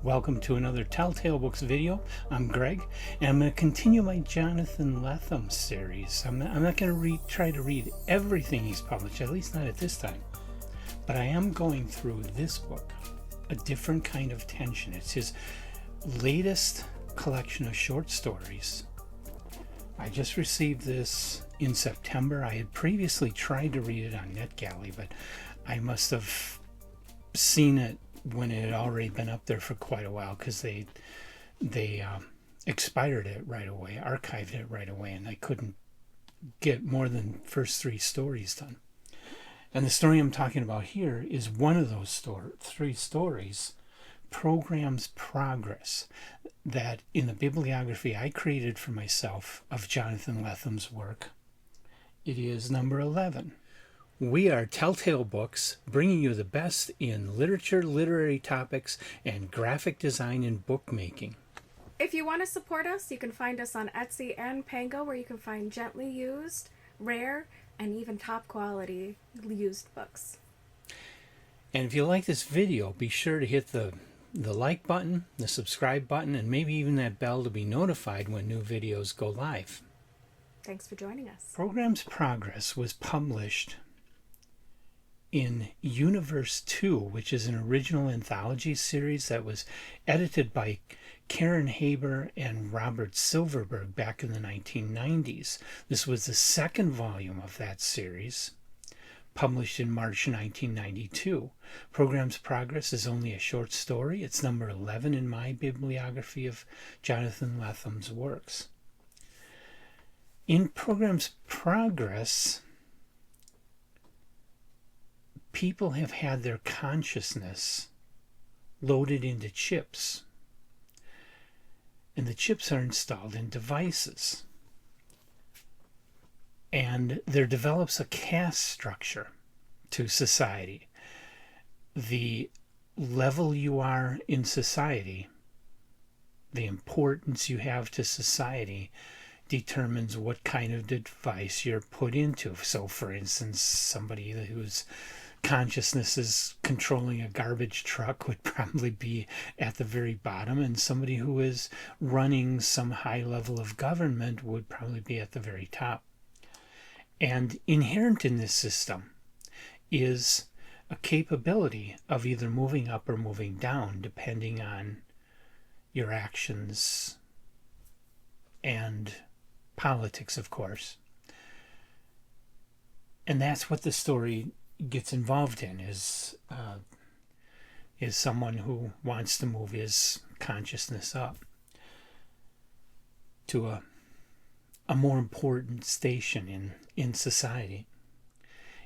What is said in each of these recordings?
Welcome to another Telltale Books video. I'm Greg, and I'm going to continue my Jonathan Lethem series. I'm not going to try to read everything he's published, at least not at this time. But I am going through this book, A Different Kind of Tension. It's his latest collection of short stories. I just received this in September. I had previously tried to read it on NetGalley, but I must have seen it when it had already been up there for quite a while, because they expired it right away, archived it right away, and I couldn't get more than first three stories done. And the story I'm talking about here is one of those three stories, Program's Progress, that in the bibliography I created for myself of Jonathan Lethem's work, it is number 11. We are Telltale Books, bringing you the best in literature, literary topics, and graphic design and bookmaking. If you want to support us, you can find us on Etsy and Pango, where you can find gently used, rare, and even top quality used books. And if you like this video, be sure to hit the like button, the subscribe button, and maybe even that bell to be notified when new videos go live. Thanks for joining us. Program's Progress was published in Universe 2, which is an original anthology series that was edited by Karen Haber and Robert Silverberg back in the 1990s. This was the second volume of that series, published in March 1992. Program's Progress is only a short story. It's number 11 in my bibliography of Jonathan Lethem's works. In Program's Progress, people have had their consciousness loaded into chips, and the chips are installed in devices, and there develops a caste structure to society. The level you are in society, the importance you have to society, determines what kind of device you're put into. So, for instance, somebody whose consciousness is controlling a garbage truck would probably be at the very bottom, and somebody who is running some high level of government would probably be at the very top. And inherent in this system is a capability of either moving up or moving down, depending on your actions and politics, of course. And that's what the story gets involved in, is someone who wants to move his consciousness up to a more important station in society.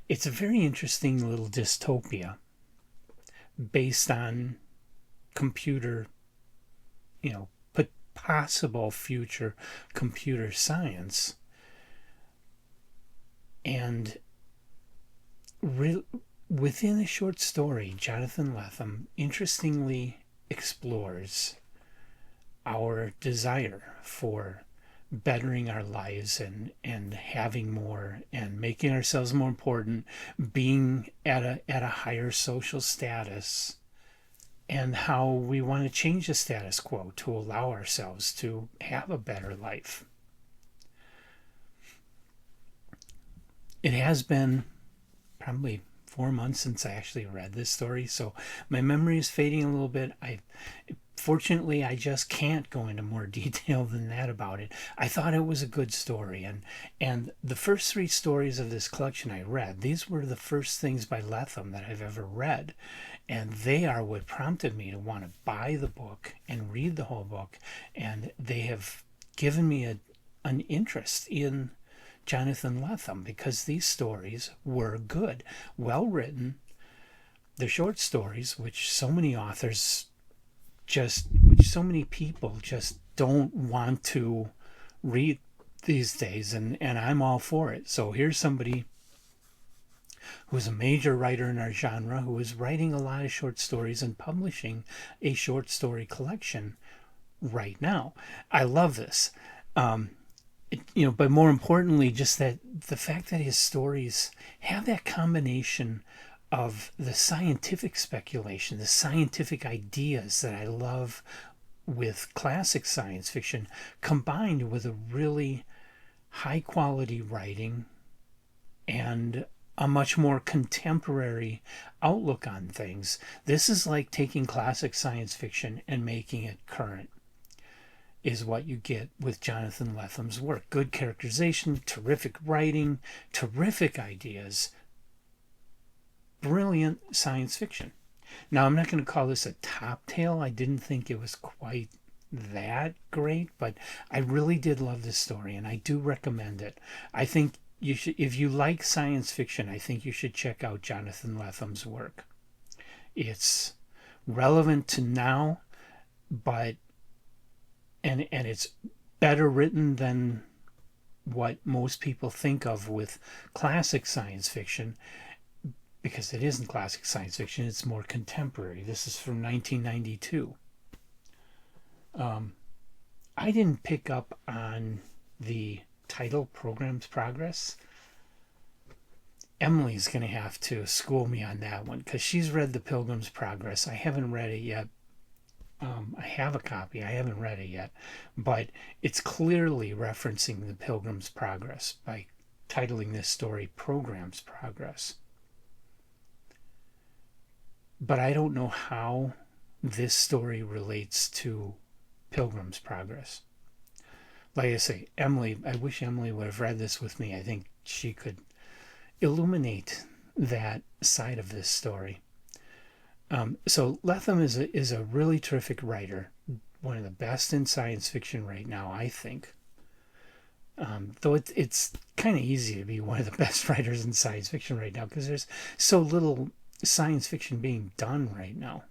It's a very interesting little dystopia based on computer, possible future computer science. And within a short story, Jonathan Lethem interestingly explores our desire for bettering our lives and having more and making ourselves more important, being at a higher social status, and how we want to change the status quo to allow ourselves to have a better life. It has been probably 4 months since I actually read this story, so my memory is fading a little bit. Fortunately, I just can't go into more detail than that about it. I thought it was a good story, and the first three stories of this collection I read, these were the first things by Lethem that I've ever read, and they are what prompted me to want to buy the book and read the whole book, and they have given me an interest in Jonathan Lethem, because these stories were good, well written. They're short stories, which so many people just don't want to read these days, and I'm all for it. So here's somebody who's a major writer in our genre, who is writing a lot of short stories and publishing a short story collection right now. I love this. But more importantly, just that the fact that his stories have that combination of the scientific speculation, the scientific ideas that I love with classic science fiction, combined with a really high quality writing and a much more contemporary outlook on things. This is like taking classic science fiction and making it current, is what you get with Jonathan Lethem's work. Good characterization, terrific writing, terrific ideas, brilliant science fiction. Now, I'm not going to call this a top tale. I didn't think it was quite that great, but I really did love this story, and I do recommend it. I think you should, if you like science fiction, I think you should check out Jonathan Lethem's work. It's relevant to now, but and it's better written than what most people think of with classic science fiction, because it isn't classic science fiction, it's more contemporary. This is from 1992. I didn't pick up on the title, Program's Progress. Emily's going to have to school me on that one, because she's read The Pilgrim's Progress. I haven't read it yet. I have a copy. I haven't read it yet. But it's clearly referencing The Pilgrim's Progress by titling this story Program's Progress. But I don't know how this story relates to Pilgrim's Progress. Like I say, Emily, I wish Emily would have read this with me. I think she could illuminate that side of this story. So Lethem is a really terrific writer, one of the best in science fiction right now, I think. Though it's kind of easy to be one of the best writers in science fiction right now, because there's so little science fiction being done right now.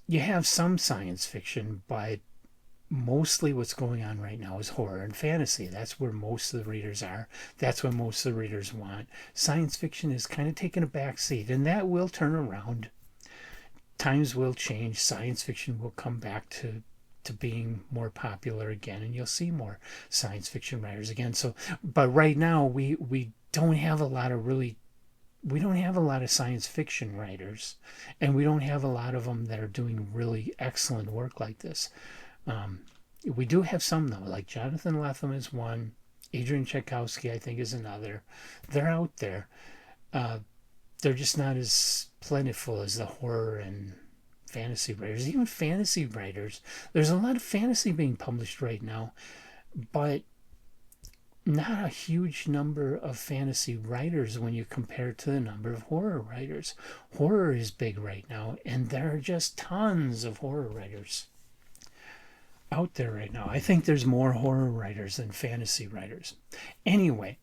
You have some science fiction, but mostly what's going on right now is horror and fantasy. That's where most of the readers are. That's what most of the readers want. Science fiction is kind of taking a back seat, and that will turn around. Times will change. Science fiction will come back to being more popular again, and you'll see more science fiction writers again. So, but right now we don't have a lot of science fiction writers, and we don't have a lot of them that are doing really excellent work like this. We do have some, though, like Jonathan Lethem is one. Adrian Tchaikovsky, I think, is another. They're out there. They're just not as plentiful as the horror and fantasy writers. Even fantasy writers. There's a lot of fantasy being published right now, but not a huge number of fantasy writers when you compare to the number of horror writers. Horror is big right now, and there are just tons of horror writers out there right now. I think there's more horror writers than fantasy writers. Anyway,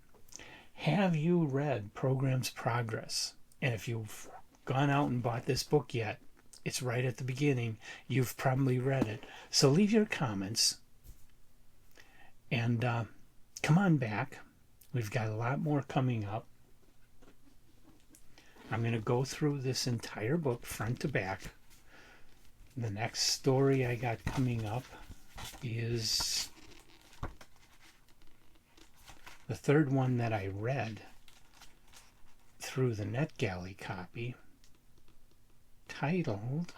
have you read Program's Progress? And if you've gone out and bought this book yet, it's right at the beginning. You've probably read it. So leave your comments and come on back. We've got a lot more coming up. I'm going to go through this entire book front to back. The next story I got coming up is the third one that I read through the NetGalley copy, titled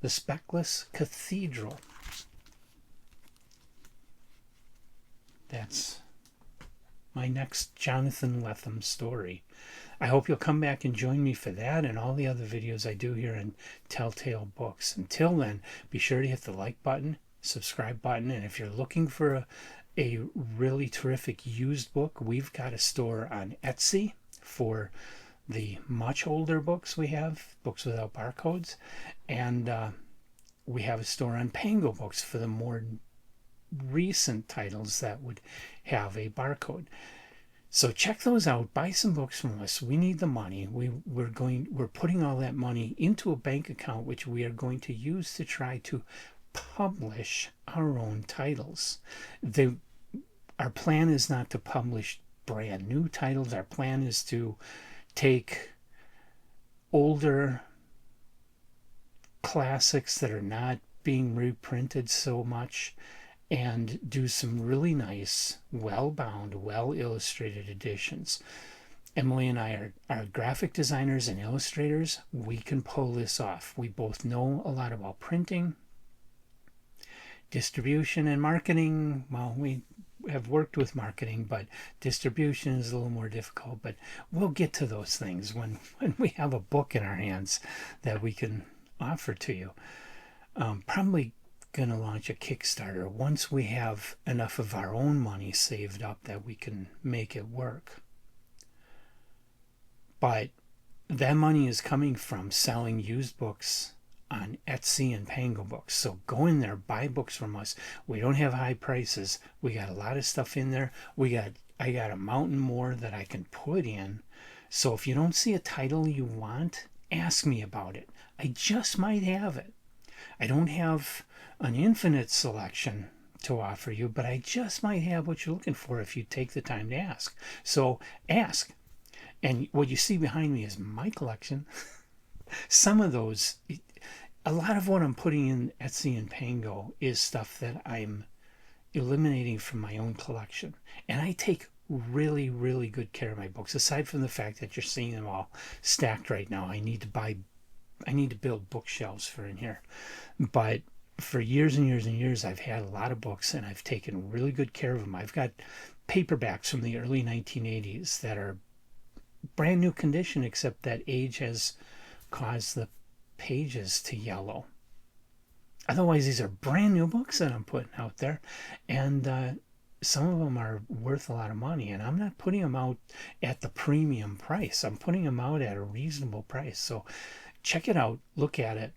The Speckless Cathedral. That's my next Jonathan Lethem story. I hope you'll come back and join me for that and all the other videos I do here in Telltale Books. Until then, be sure to hit the like button, subscribe button, and if you're looking for a really terrific used book, we've got a store on Etsy for the much older books we have, books without barcodes, and we have a store on Pango Books for the more recent titles that would have a barcode. So check those out. Buy some books from us. We need the money. We're putting all that money into a bank account, which we are going to use to try to publish our own titles. Our plan is not to publish brand new titles. Our plan is to take older classics that are not being reprinted so much and do some really nice, well-bound, well-illustrated editions. Emily and I are graphic designers and illustrators. We can pull this off. We both know a lot about printing, distribution, and marketing. Well, we have worked with marketing, but distribution is a little more difficult. But we'll get to those things when we have a book in our hands that we can offer to you. Probably going to launch a Kickstarter once we have enough of our own money saved up that we can make it work. But that money is coming from selling used books on Etsy and Pango Books. So go in there, buy books from us. We don't have high prices. We got a lot of stuff in there. I got a mountain more that I can put in. So if you don't see a title you want, ask me about it. I just might have it. I don't have an infinite selection to offer you, but I just might have what you're looking for if you take the time to ask. So ask. And what you see behind me is my collection. Some of those, a lot of what I'm putting in Etsy and Pango is stuff that I'm eliminating from my own collection. And I take really, really good care of my books. Aside from the fact that you're seeing them all stacked right now, I need to build bookshelves for in here. But for years and years and years, I've had a lot of books and I've taken really good care of them. I've got paperbacks from the early 1980s that are brand new condition, except that age has caused the pages to yellow. Otherwise, these are brand new books that I'm putting out there, and some of them are worth a lot of money, and I'm not putting them out at the premium price. I'm putting them out at a reasonable price. So check it out, look at it.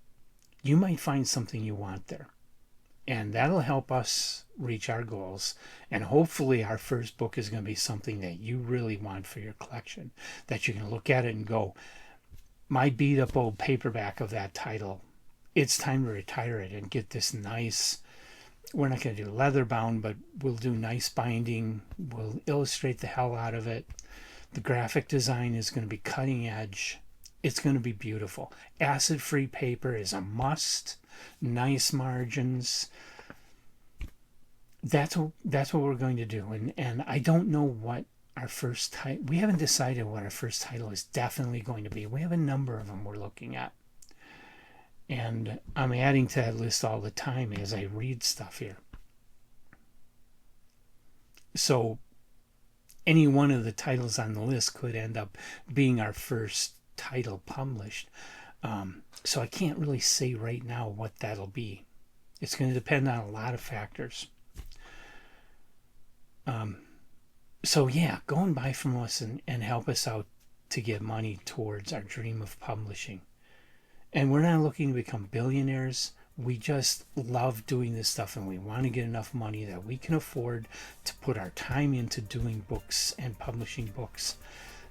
You might find something you want there, and that'll help us reach our goals. And hopefully our first book is going to be something that you really want for your collection, that you can look at it and go, my beat up old paperback of that title, it's time to retire it and get this nice, we're not going to do leather bound, but we'll do nice binding. We'll illustrate the hell out of it. The graphic design is going to be cutting edge. It's going to be beautiful. Acid-free paper is a must. Nice margins. That's what we're going to do. And I don't know what our first title, we haven't decided what our first title is definitely going to be. We have a number of them we're looking at. And I'm adding to that list all the time as I read stuff here. So any one of the titles on the list could end up being our first title published. So I can't really say right now what that'll be. It's going to depend on a lot of factors. So yeah, go and buy from us and help us out to get money towards our dream of publishing. And we're not looking to become billionaires. We just love doing this stuff, and we want to get enough money that we can afford to put our time into doing books and publishing books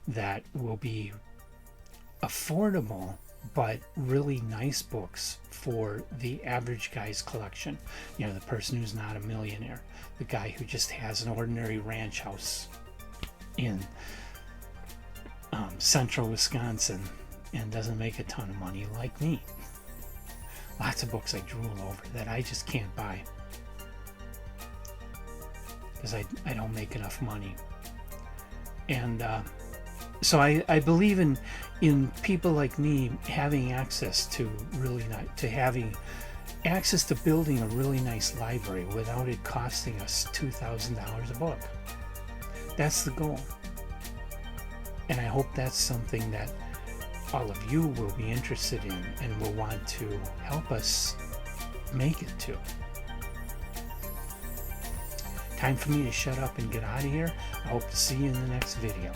that will be affordable but really nice books for the average guy's collection. You know, the person who's not a millionaire, the guy who just has an ordinary ranch house in central Wisconsin and doesn't make a ton of money like me. Lots of books I drool over that I just can't buy because I don't make enough money. And so I believe in people like me having access to having access to building a really nice library without it costing us $2,000 a book. That's the goal. And I hope that's something that all of you will be interested in and will want to help us make it to. Time for me to shut up and get out of here. I hope to see you in the next video.